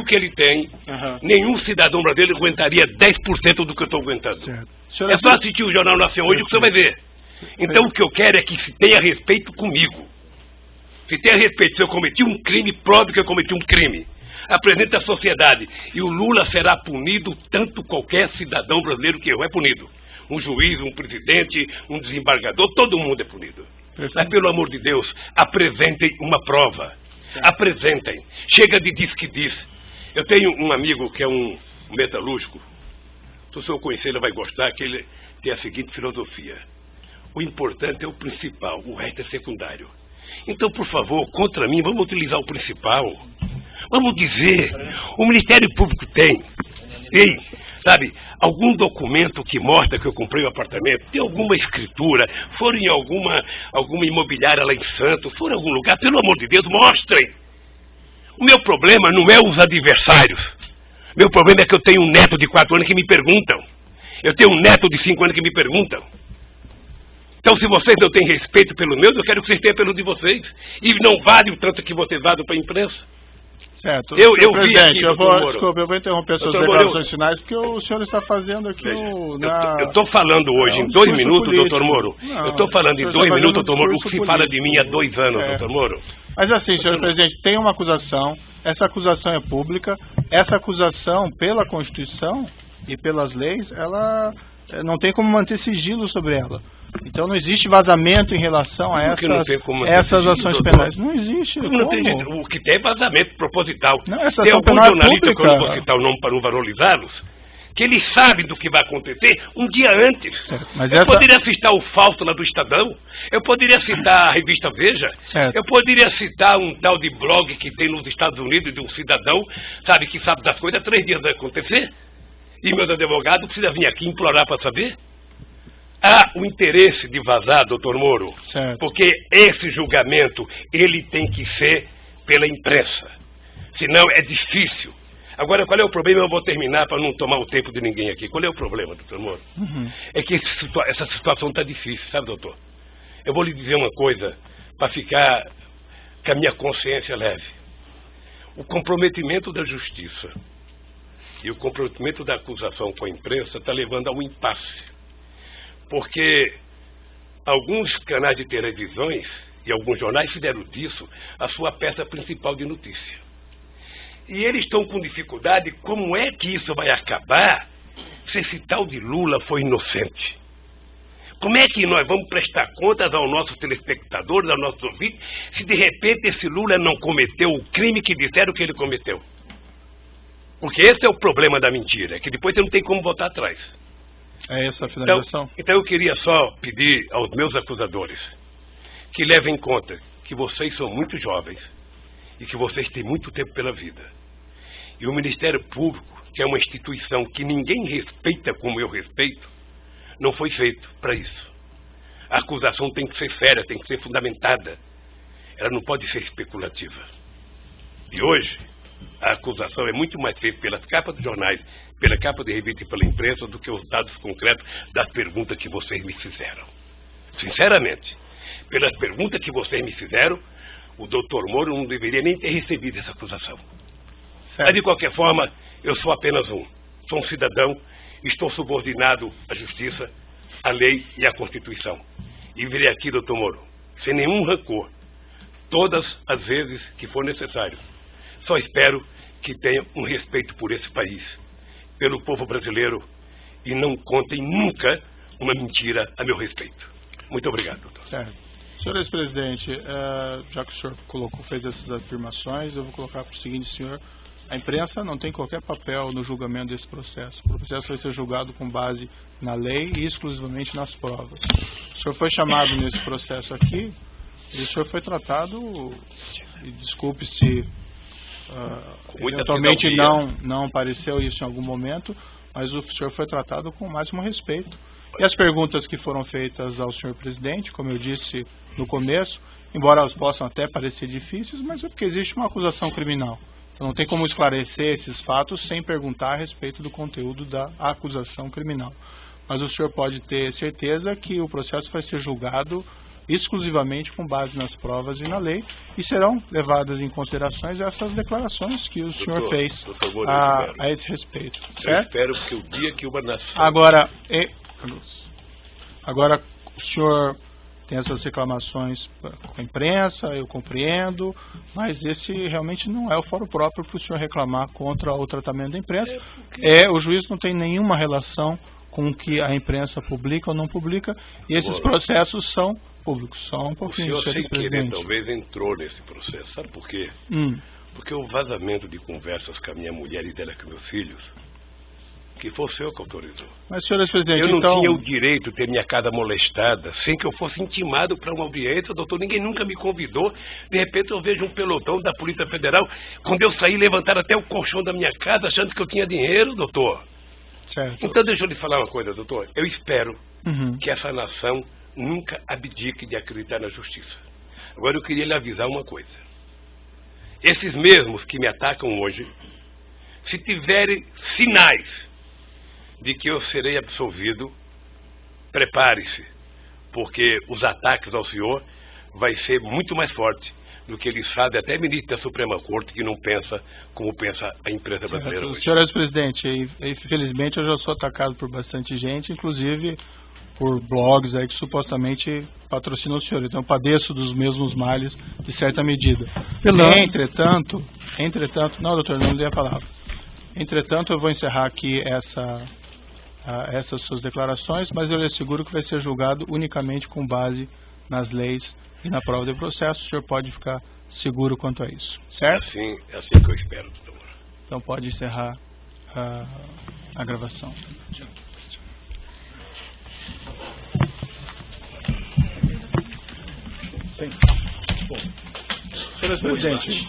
que ele tem, nenhum cidadão brasileiro aguentaria 10% do que eu estou aguentando. É só assistir o Jornal Nacional hoje que você vai ver. Então o que eu quero é que se tenha respeito comigo. Se tenha respeito, se eu cometi um crime, prove que eu cometi um crime. Apresente à sociedade. E o Lula será punido tanto qualquer cidadão brasileiro que eu é punido. Um juiz, um presidente, um desembargador, todo mundo é punido. Mas pelo amor de Deus, apresentem uma prova. Apresentem. Chega de diz que diz. Eu tenho um amigo que é um metalúrgico. Se o senhor conhecer, ele vai gostar, que ele tem a seguinte filosofia. O importante é o principal, o resto é secundário. Então, por favor, contra mim, vamos utilizar o principal. Vamos dizer, o Ministério Público tem, sabe, algum documento que mostra que eu comprei o apartamento, tem alguma escritura, foram em alguma imobiliária lá em Santos, foram em algum lugar, pelo amor de Deus, mostrem. O meu problema não é os adversários. Meu problema é que eu tenho um neto de 4 anos que me perguntam. Eu tenho um neto de 5 anos que me perguntam. Então, se vocês não têm respeito pelos meus, eu quero que vocês tenham pelo de vocês. E não vale o tanto que vocês vadam para a imprensa. Certo. Eu vi aqui, desculpa, eu vou interromper suas declarações finais, porque o senhor está fazendo aqui Eu estou falando hoje em 2 minutos, doutor Moro. Eu estou falando em 2 minutos, doutor Moro, o que se fala de mim há 2 anos, doutor Moro. Mas assim, senhor presidente, tem uma acusação, essa acusação é pública, essa acusação, pela Constituição e pelas leis, ela não tem como manter sigilo sobre ela. Então não existe vazamento em relação a essas ações penais. Não existe. O que tem é vazamento proposital. Não, essa tem ação alguns penal jornalistas, pública, que eu não vou citar o nome para não valorizá-los, que eles sabem do que vai acontecer um dia antes. Eu poderia citar o Fausto lá do Estadão, eu poderia citar a revista Veja, eu poderia citar um tal de blog que tem nos Estados Unidos de um cidadão, sabe, que sabe das coisas, 3 dias vai acontecer, e meus advogados precisam vir aqui implorar para saber. Há o interesse de vazar, doutor Moro, porque esse julgamento, ele tem que ser pela imprensa, senão é difícil. Agora, qual é o problema? Eu vou terminar para não tomar o tempo de ninguém aqui. Qual é o problema, doutor Moro? É que essa situação está difícil, sabe, doutor? Eu vou lhe dizer uma coisa, para ficar com a minha consciência leve. O comprometimento da justiça e o comprometimento da acusação com a imprensa está levando a um impasse. Porque alguns canais de televisões e alguns jornais fizeram disso a sua peça principal de notícia. E eles estão com dificuldade, como é que isso vai acabar se esse tal de Lula foi inocente? Como é que nós vamos prestar contas aos nossos telespectadores, aos nossos ouvintes, se de repente esse Lula não cometeu o crime que disseram que ele cometeu? Porque esse é o problema da mentira, é que depois você não tem como voltar atrás. É essa a finalização? Então eu queria só pedir aos meus acusadores que levem em conta que vocês são muito jovens e que vocês têm muito tempo pela vida. E o Ministério Público, que é uma instituição que ninguém respeita como eu respeito, não foi feito para isso. A acusação tem que ser séria, tem que ser fundamentada. Ela não pode ser especulativa. E hoje, a acusação é muito mais feita pelas capas dos jornais, pela capa de revista e pela imprensa, do que os dados concretos das perguntas que vocês me fizeram. Sinceramente, pelas perguntas que vocês me fizeram, o doutor Moro não deveria nem ter recebido essa acusação. Mas, de qualquer forma, eu sou apenas sou um cidadão, estou subordinado à justiça, à lei e à Constituição. E virei aqui, doutor Moro, sem nenhum rancor, todas as vezes que for necessário. Só espero que tenha um respeito por esse país, pelo povo brasileiro, e não contem nunca uma mentira a meu respeito. Muito obrigado, doutor. Senhor ex-presidente, já que o senhor fez essas afirmações, eu vou colocar para o seguinte, senhor: a imprensa não tem qualquer papel no julgamento desse processo. O processo vai ser julgado com base na lei e exclusivamente nas provas. O senhor foi chamado nesse processo aqui e o senhor foi tratado, e desculpe se eventualmente não pareceu isso em algum momento, mas o senhor foi tratado com o máximo respeito. E as perguntas que foram feitas ao senhor presidente, como eu disse no começo, embora elas possam até parecer difíceis, mas é porque existe uma acusação criminal. Então não tem como esclarecer esses fatos sem perguntar a respeito do conteúdo da acusação criminal. Mas o senhor pode ter certeza que o processo vai ser julgado exclusivamente com base nas provas e na lei, e serão levadas em considerações essas declarações que o senhor fez a esse respeito. Eu espero que o dia que uma nação... Agora, o senhor tem essas reclamações com a imprensa, eu compreendo, mas esse realmente não é o fórum próprio para o senhor reclamar contra o tratamento da imprensa. O juiz não tem nenhuma relação com o que a imprensa publica ou não publica, e esses processos são públicos. Só um pouquinho, o senhor, sem querer, talvez entrou nesse processo. Sabe por quê? Porque o vazamento de conversas com a minha mulher e dela com meus filhos, que foi o senhor que autorizou. Mas, senhor presidente, eu não tinha o direito de ter minha casa molestada sem que eu fosse intimado para uma audiência, doutor. Ninguém nunca me convidou. De repente eu vejo um pelotão da Polícia Federal. Quando eu saí, levantaram até o colchão da minha casa achando que eu tinha dinheiro, doutor. Certo. Então deixa eu lhe falar uma coisa, doutor. Eu espero que essa nação nunca abdique de acreditar na justiça. Agora eu queria lhe avisar uma coisa. Esses mesmos que me atacam hoje, se tiverem sinais de que eu serei absolvido, prepare-se, porque os ataques ao senhor vai ser muito mais forte do que ele sabe, até ministro da Suprema Corte, que não pensa como pensa a imprensa brasileira hoje. Senhor presidente, infelizmente eu já sou atacado por bastante gente, inclusive por blogs aí que supostamente patrocinam o senhor, então eu padeço dos mesmos males de certa medida. Entretanto, não, doutor, não lhe a palavra. Entretanto, eu vou encerrar aqui essas suas declarações, mas eu lhe asseguro que vai ser julgado unicamente com base nas leis e na prova de processo. O senhor pode ficar seguro quanto a isso, certo? É assim que eu espero, doutor. Então pode encerrar a gravação. Sim. Bom, senhor presidente,